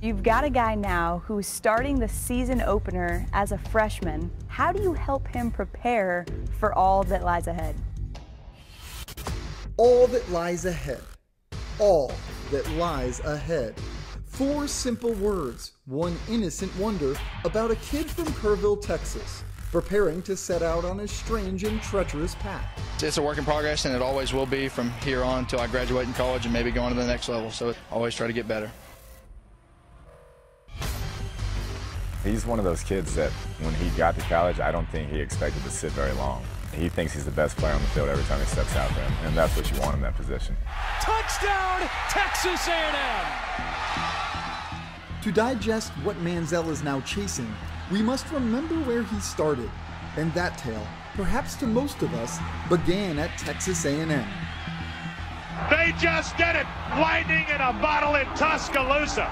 You've got a guy now who's starting the season opener as a freshman. How do you help him prepare for all that lies ahead? All that lies ahead. All that lies ahead. 4 simple words, one innocent wonder about a kid from Kerrville, Texas, preparing to set out on a strange and treacherous path. It's a work in progress, and it always will be from here on until I graduate in college and maybe go on to the next level. So I always try to get better. He's one of those kids that when he got to college, I don't think he expected to sit very long. He thinks he's the best player on the field every time he steps out there, and that's what you want in that position. Touchdown, Texas A&M! To digest what Manziel is now chasing, we must remember where he started, and that tale, perhaps to most of us, began at Texas A&M. They just did it! Lightning in a bottle in Tuscaloosa!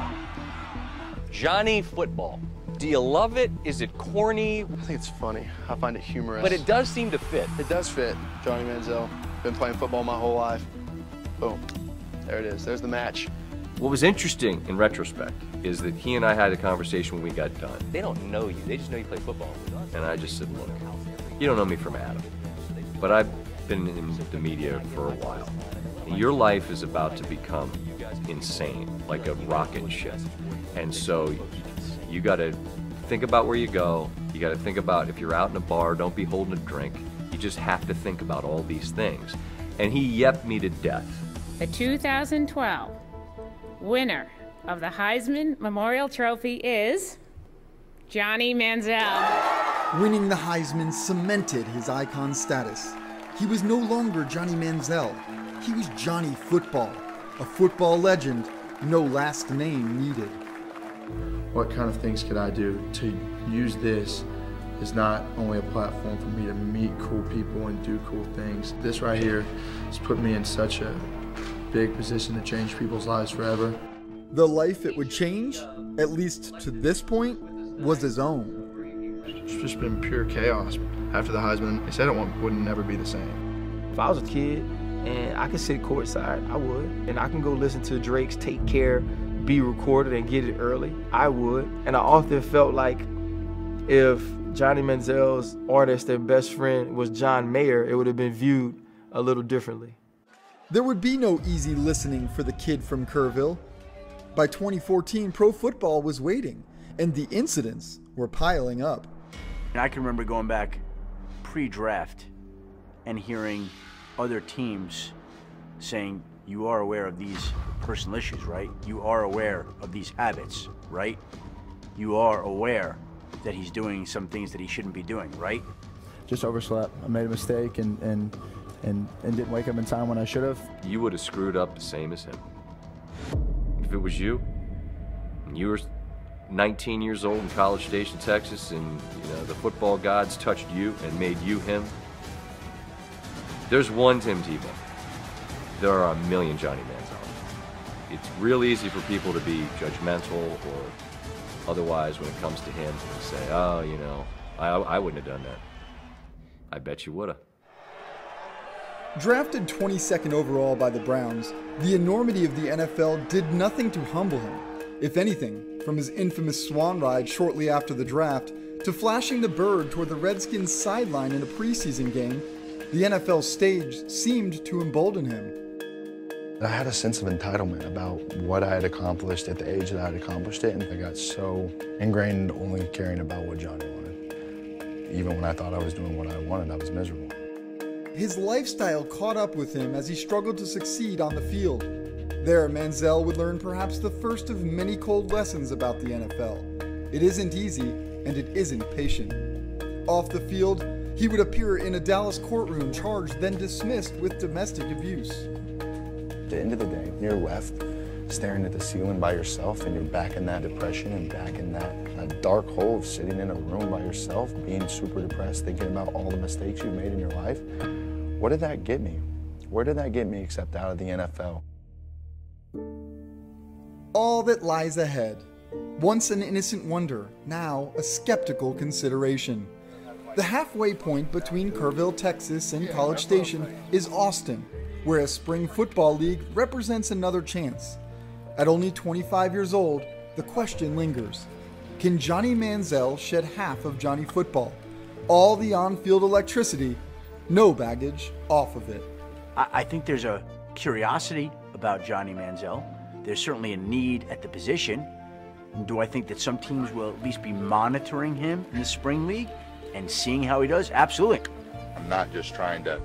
Johnny football. Do you love it? Is it corny? I think it's funny. I find it humorous. But it does seem to fit. It does fit. Johnny Manziel. Been playing football my whole life. Boom. There it is. There's the match. What was interesting in retrospect is that he and I had a conversation when we got done. They don't know you. They just know you play football. And I just said, look, you don't know me from Adam, but I've been in the media for a while. Your life is about to become insane, like a rocket ship. And so you got to think about where you go. You got to think about if you're out in a bar, don't be holding a drink. You just have to think about all these things. And he yepped me to death. The 2012 winner of the Heisman Memorial Trophy is Johnny Manziel. Winning the Heisman cemented his icon status. He was no longer Johnny Manziel. He was Johnny Football, a football legend, no last name needed. What kind of things could I do to use this is not only a platform for me to meet cool people and do cool things. This right here has put me in such a big position to change people's lives forever. The life it would change, at least to this point, was his own. It's just been pure chaos. After the Heisman, they said it would never be the same. If I was a kid and I could sit courtside, I would. And I can go listen to Drake's Take Care be recorded and get it early, I would. And I often felt like if Johnny Manziel's artist and best friend was John Mayer, it would have been viewed a little differently. There would be no easy listening for the kid from Kerrville. By 2014, pro football was waiting, and the incidents were piling up. I can remember going back pre-draft and hearing other teams saying, you are aware of these personal issues, right? You are aware of these habits, right? You are aware that he's doing some things that he shouldn't be doing, right? Just overslept. I made a mistake and didn't wake up in time when I should have. You would have screwed up the same as him. If it was you, and you were 19 years old in College Station, Texas, and the football gods touched you and made you him, there's one Tim Tebow. There are a million Johnny Manziel. It's real easy for people to be judgmental or otherwise when it comes to him and say, oh, I wouldn't have done that. I bet you would have. Drafted 22nd overall by the Browns, the enormity of the NFL did nothing to humble him. If anything, from his infamous swan ride shortly after the draft to flashing the bird toward the Redskins sideline in a preseason game, the NFL stage seemed to embolden him. I had a sense of entitlement about what I had accomplished at the age that I had accomplished it, and I got so ingrained in only caring about what Johnny wanted. Even when I thought I was doing what I wanted, I was miserable. His lifestyle caught up with him as he struggled to succeed on the field. There, Manziel would learn perhaps the first of many cold lessons about the NFL. It isn't easy, and it isn't patient. Off the field, he would appear in a Dallas courtroom charged, then dismissed with domestic abuse. At the end of the day, you're left staring at the ceiling by yourself, and you're back in that depression and back in that dark hole of sitting in a room by yourself, being super depressed, thinking about all the mistakes you've made in your life. What did that get me? Where did that get me except out of the NFL? All that lies ahead. Once an innocent wonder, now a skeptical consideration. The halfway point between Kerrville, Texas and College Station is Austin, where a spring football league represents another chance. At only 25 years old, The question lingers. Can Johnny Manziel shed half of Johnny football? All the on-field electricity, no baggage off of it. I think there's a curiosity about Johnny Manziel. There's certainly a need at the position. Do I think that some teams will at least be monitoring him in the spring league and seeing how he does? Absolutely. I'm not just trying to,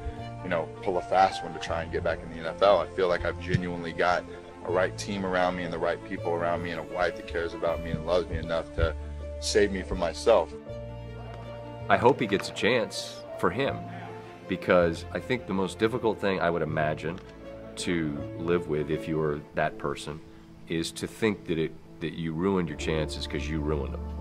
pull a fast one to try and get back in the NFL. I feel like I've genuinely got a right team around me and the right people around me and a wife that cares about me and loves me enough to save me from myself. I hope he gets a chance for him, because I think the most difficult thing I would imagine to live with if you were that person is to think that you ruined your chances because you ruined them.